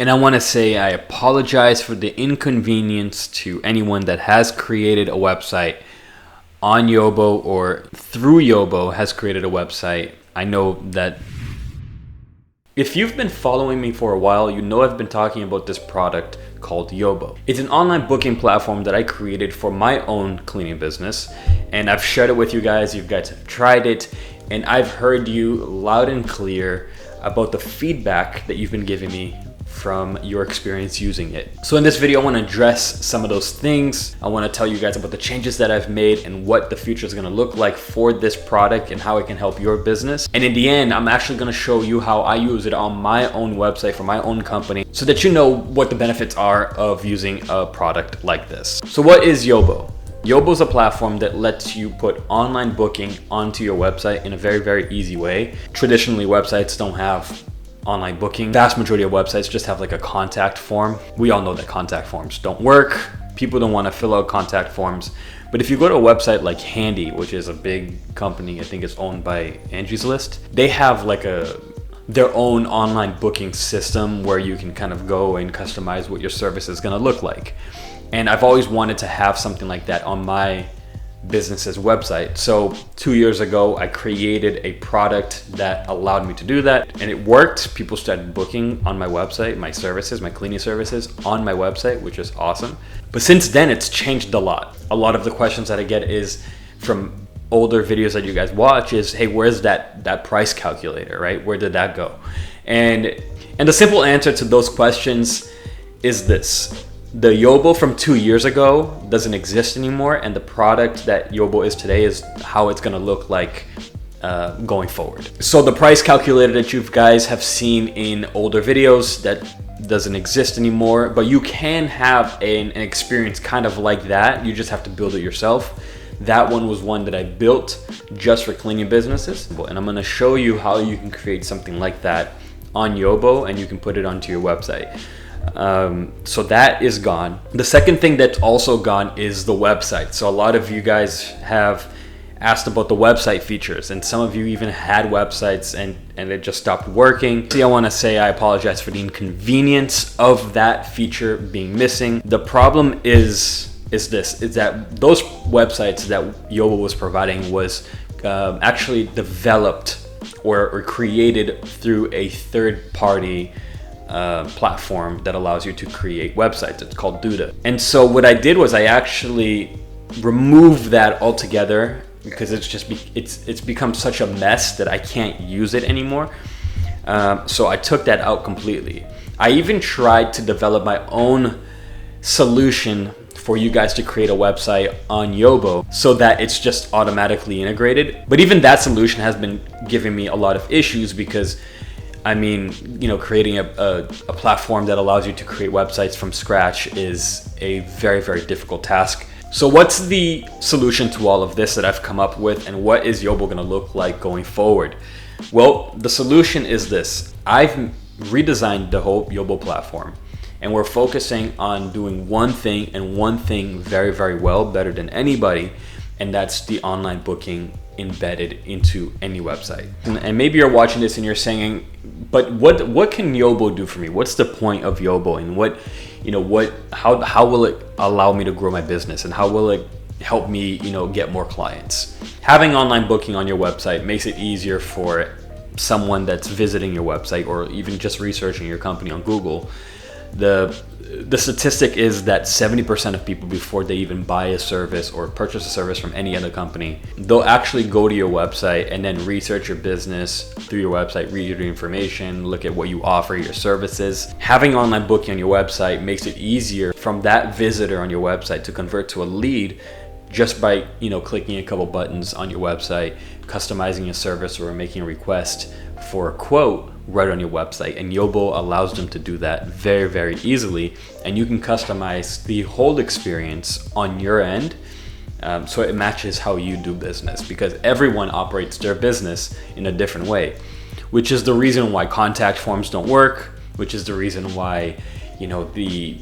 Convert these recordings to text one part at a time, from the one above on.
And I want to say I apologize for the inconvenience to anyone that has created a website on Yobo or through Yobo has created a website. I know that if you've been following me for a while, you know I've been talking about this product called Yobo. It's an online booking platform that I created for my own cleaning business, and I've shared it with you guys. You guys have tried it, and I've heard you loud and clear about the feedback that you've been giving me from your experience using it. So in this video, I want to address some of those things. I want to tell you guys about the changes that I've made and what the future is going to look like for this product and how it can help your business. And in the end, I'm actually going to show you how I use it on my own website for my own company so that you know what the benefits are of using a product like this. So what is Yobo? Yobo is a platform that lets you put online booking onto your website in a very, very easy way. Traditionally, websites don't have online booking. Vast majority of websites just have like a contact form. We all know that contact forms don't work. People don't want to fill out contact forms. But if you go to a website like Handy, which is a big company, I think it's owned by Angie's List, they have like their own online booking system where you can kind of go and customize what your service is going to look like. And I've always wanted to have something like that on my business's website. So 2 years ago, I created a product that allowed me to do that, and it worked. People started booking on my website, my services, my cleaning services on my website, which is awesome. But since then, it's changed a lot. A lot of the questions that I get is from older videos that you guys watch is, hey, where's that price calculator, right? Where did that go? And the simple answer to those questions is this. The Yobo from 2 years ago doesn't exist anymore, and the product that Yobo is today is how it's going to look like going forward. So the price calculator that you guys have seen in older videos, that doesn't exist anymore, but you can have an experience kind of like that. You just have to build it yourself. That one was one that I built just for cleaning businesses, and I'm going to show you how you can create something like that on Yobo and you can put it onto your website. So that is gone. The second thing that's also gone is the website. So a lot of you guys have asked about the website features, and some of you even had websites and it just stopped working. See, I want to say I apologize for the inconvenience of that feature being missing. The problem is that those websites that Yobo was providing was actually developed or created through a third-party platform that allows you to create websites. It's called Duda. And so what I did was I actually removed that altogether because it's become such a mess that I can't use it anymore. So I took that out completely. I even tried to develop my own solution for you guys to create a website on Yobo so that it's just automatically integrated. But even that solution has been giving me a lot of issues because I mean, creating a platform that allows you to create websites from scratch is a very, very difficult task. So what's the solution to all of this that I've come up with, and what is Yobo going to look like going forward? Well, the solution is this. I've redesigned the whole Yobo platform, and we're focusing on doing one thing and one thing very, very well, better than anybody, and that's the online booking embedded into any website. And maybe you're watching this and you're saying, but what can Yobo do for me? What's the point of Yobo, and how will it allow me to grow my business, and how will it help me, get more clients? Having online booking on your website makes it easier for someone that's visiting your website or even just researching your company on Google. The statistic is that 70% of people, before they even buy a service or purchase a service from any other company, they'll actually go to your website and then research your business through your website, read your information, look at what you offer, your services. Having online booking on your website makes it easier from that visitor on your website to convert to a lead just by clicking a couple buttons on your website, customizing a service or making a request for a quote right on your website. And Yobo allows them to do that very, very easily, and you can customize the whole experience on your end so it matches how you do business, because everyone operates their business in a different way, which is the reason why contact forms don't work, which is the reason why the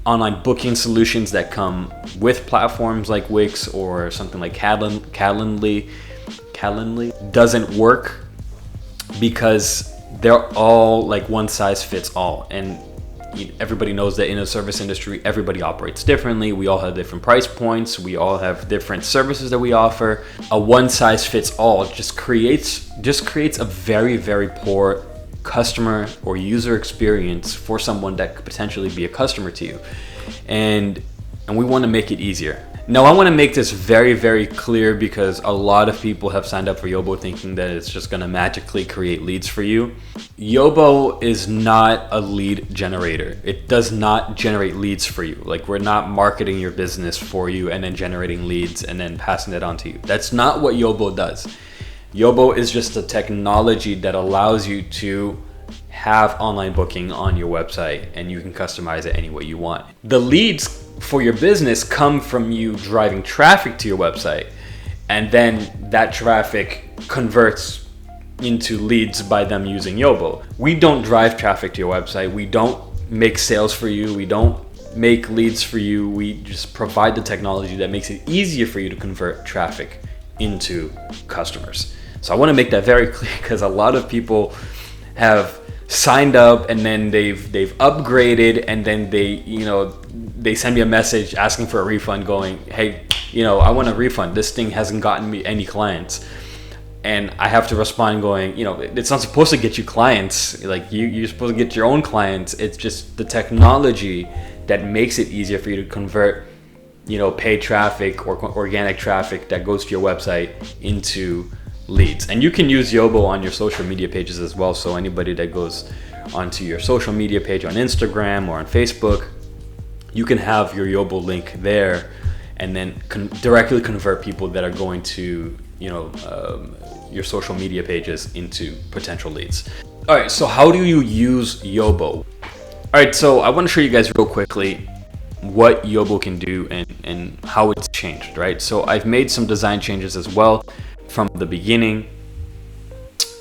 online booking solutions that come with platforms like Wix or something like Calendly doesn't work, because they're all like one size fits all. And everybody knows that in the service industry, everybody operates differently. We all have different price points. We all have different services that we offer. A one size fits all just creates a very, very poor customer or user experience for someone that could potentially be a customer to you. And we want to make it easier. Now, I want to make this very, very clear, because a lot of people have signed up for Yobo thinking that it's just going to magically create leads for you. Yobo is not a lead generator. It does not generate leads for you. Like, we're not marketing your business for you and then generating leads and then passing it on to you. That's not what Yobo does. Yobo is just a technology that allows you to have online booking on your website, and you can customize it any way you want. The leads for your business come from you driving traffic to your website, and then that traffic converts into leads by them using Yobo. We don't drive traffic to your website. We don't make sales for you. We don't make leads for you. We just provide the technology that makes it easier for you to convert traffic into customers. So I want to make that very clear, because a lot of people have signed up and then they've upgraded, and then they send me a message asking for a refund, going, hey, I want a refund. This thing hasn't gotten me any clients. And I have to respond going, it's not supposed to get you clients. Like, you're supposed to get your own clients. It's just the technology that makes it easier for you to convert, paid traffic or organic traffic that goes to your website into leads. And you can use Yobo on your social media pages as well. So anybody that goes onto your social media page on Instagram or on Facebook, you can have your Yobo link there, and then directly convert people that are going to your social media pages into potential leads. All right, so how do you use Yobo? All right, so I want to show you guys real quickly what Yobo can do and how it's changed, right? So I've made some design changes as well from the beginning,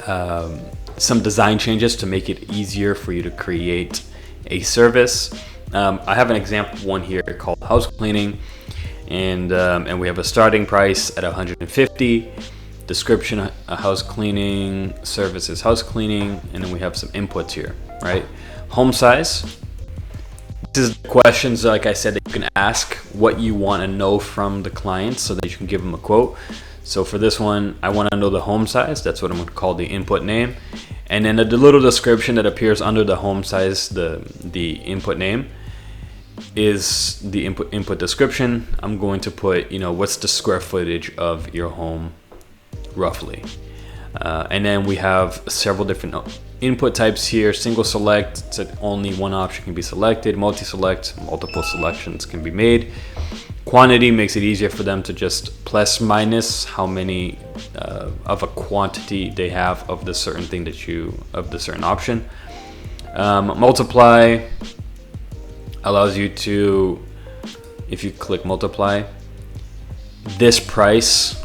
some design changes to make it easier for you to create a service. I have an example one here called house cleaning, and we have a starting price at $150. Description: a house cleaning service is house cleaning, and then we have some inputs here, right? Home size. This is questions, like I said, that you can ask what you want to know from the client so that you can give them a quote. So for this one, I want to know the home size. That's what I'm going to call the input name. And then the little description that appears under the home size, the input name, is the input description. I'm going to put, what's the square footage of your home roughly. And then we have several different input types here. Single select, so only one option can be selected. Multi-select, multiple selections can be made. Quantity makes it easier for them to just plus minus how many of a quantity they have of the certain thing of the certain option. Multiply allows you to, if you click multiply, this price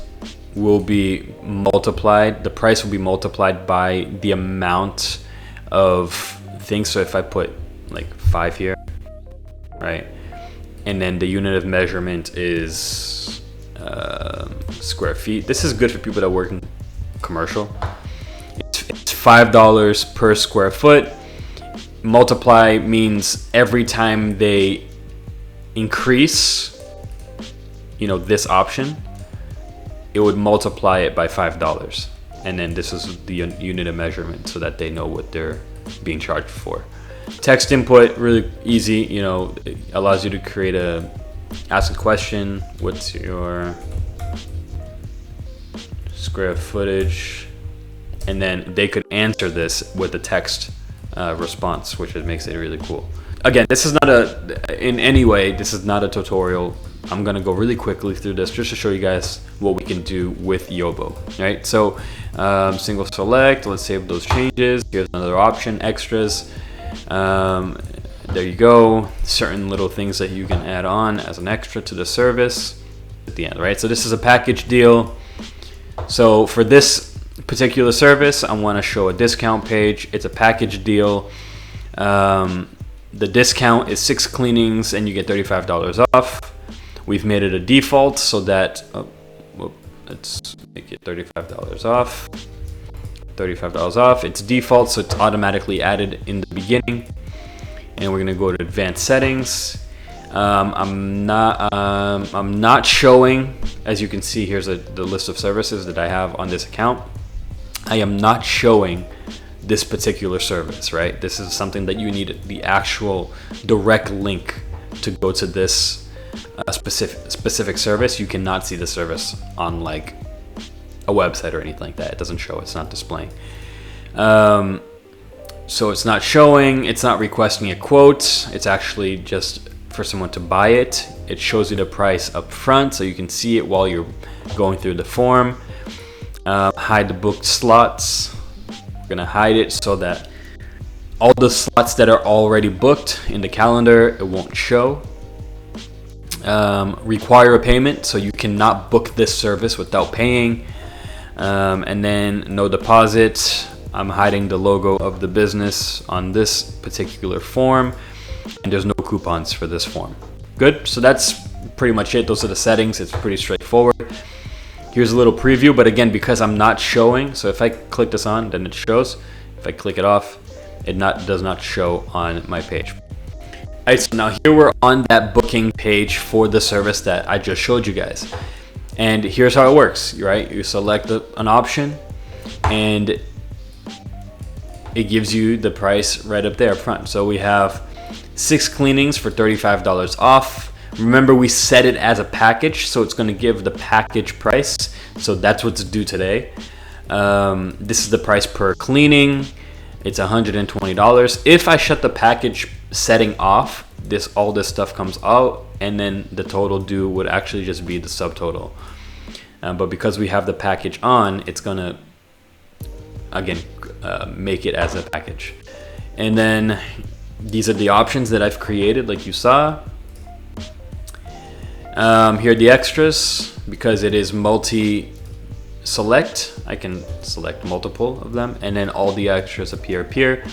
will be multiplied. The price will be multiplied by the amount of things. So if I put like 5 here, right? And then the unit of measurement is square feet. This is good for people that work in commercial. It's $5 per square foot. Multiply means every time they increase, this option, it would multiply it by $5. And then this is the unit of measurement so that they know what they're being charged for. Text input, really easy. It allows you to ask a question. What's your square footage? And then they could answer this with a text response, which makes it really cool. Again, this is not in any way, this is not a tutorial. I'm gonna go really quickly through this just to show you guys what we can do with Yobo, right? So single select, let's save those changes. Here's another option, extras. There you go. Certain little things that you can add on as an extra to the service at the end, right? So this is a package deal. So for this particular service, I want to show a discount page. It's a package deal. The discount is 6 cleanings and you get $35 off. We've made it a default so that let's make it $35 off. $35 off. It's default, so it's automatically added in the beginning. and we're gonna go to advanced settings. I'm not showing, as you can see, here's the list of services that I have on this account. I am not showing this particular service, right? This is something that you need the actual direct link to go to this specific service. You cannot see the service on like a website or anything like that. It doesn't show, it's not displaying. So it's not showing, it's not requesting a quote. It's actually just for someone to buy it. It shows you the price up front so you can see it while you're going through the form. Hide the booked slots. We're gonna hide it so that all the slots that are already booked in the calendar, it won't show. Require a payment, so you cannot book this service without paying. And then no deposit. I'm hiding the logo of the business on this particular form, and there's no coupons for this form. Good, so that's pretty much it. Those are the settings. It's pretty straightforward. Here's a little preview, but again, because I'm not showing, so if I click this on, then it shows. If I click it off, it does not show on my page. All right, so now here we're on that booking page for the service that I just showed you guys. And here's how it works, right? You select an option, and it gives you the price right up there up front. So we have 6 cleanings for $35 off. Remember, we set it as a package, so it's going to give the package price. So that's what's due today. This is the price per cleaning. It's $120. If I shut the package setting off, all this stuff comes out, and then the total due would actually just be the subtotal. But because we have the package on, it's going to, again, make it as a package. And then these are the options that I've created, like you saw. Here are the extras. Because it is multi-select, I can select multiple of them, and then all the extras appear here.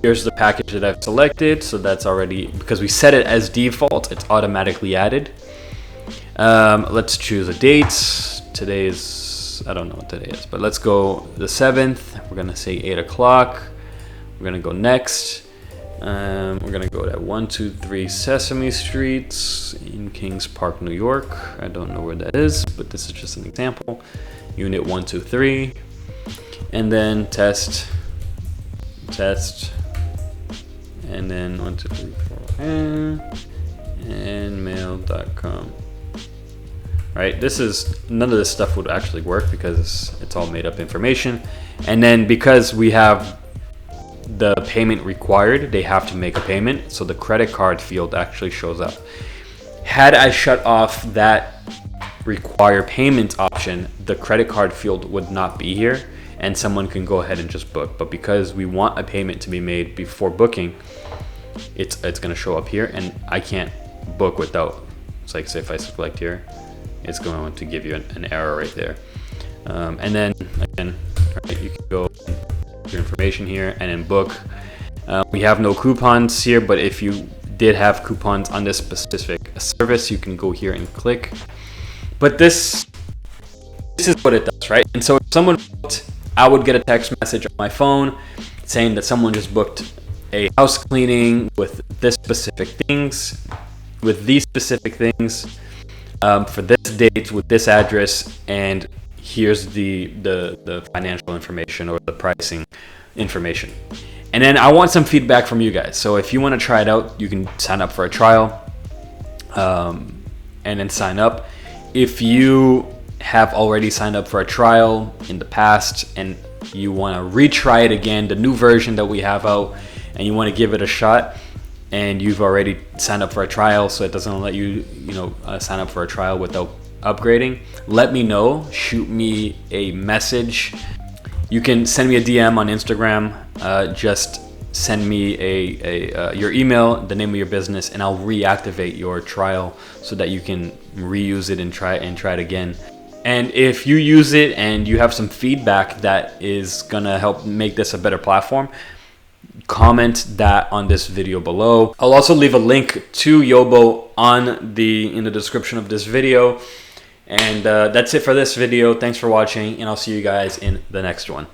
Here's the package that I've selected, so that's already, because we set it as default, it's automatically added. Let's choose a date. Today is, I don't know what today is, but let's go the 7th. We're gonna say 8 o'clock. We're gonna go next. We're gonna go to 123 Sesame Street in Kings Park, New York. I don't know where that is, but this is just an example. Unit 123, and then test, and then 1, 2, 3, 4, and mail.com. Right, none of this stuff would actually work because it's all made up information. And then because we have the payment required, they have to make a payment, so the credit card field actually shows up. Had I shut off that require payment option, the credit card field would not be here, and someone can go ahead and just book. But because we want a payment to be made before booking, it's going to show up here, and I can't book without. It's like, say if I select here, it's going to give you an error right there. And then again, right, you can go your information here and then book. We have no coupons here, but if you did have coupons on this specific service, you can go here and click. But this is what it does, right? And so if someone booked, I would get a text message on my phone saying that someone just booked a house cleaning with these specific things, for this date with this address, and here's the financial information or the pricing information. And then I want some feedback from you guys. So if you want to try it out, you can sign up for a trial, and then sign up. If you have already signed up for a trial in the past and you want to retry it again, the new version that we have out, and you want to give it a shot, and you've already signed up for a trial, so it doesn't let you sign up for a trial without upgrading, let me know. Shoot me a message. You can send me a DM on Instagram. Just send me your email, the name of your business, and I'll reactivate your trial so that you can reuse it and try it again. And if you use it and you have some feedback that is gonna help make this a better platform, comment that on this video below. I'll also leave a link to Yobo in the description of this video. And that's it for this video. Thanks for watching, and I'll see you guys in the next one.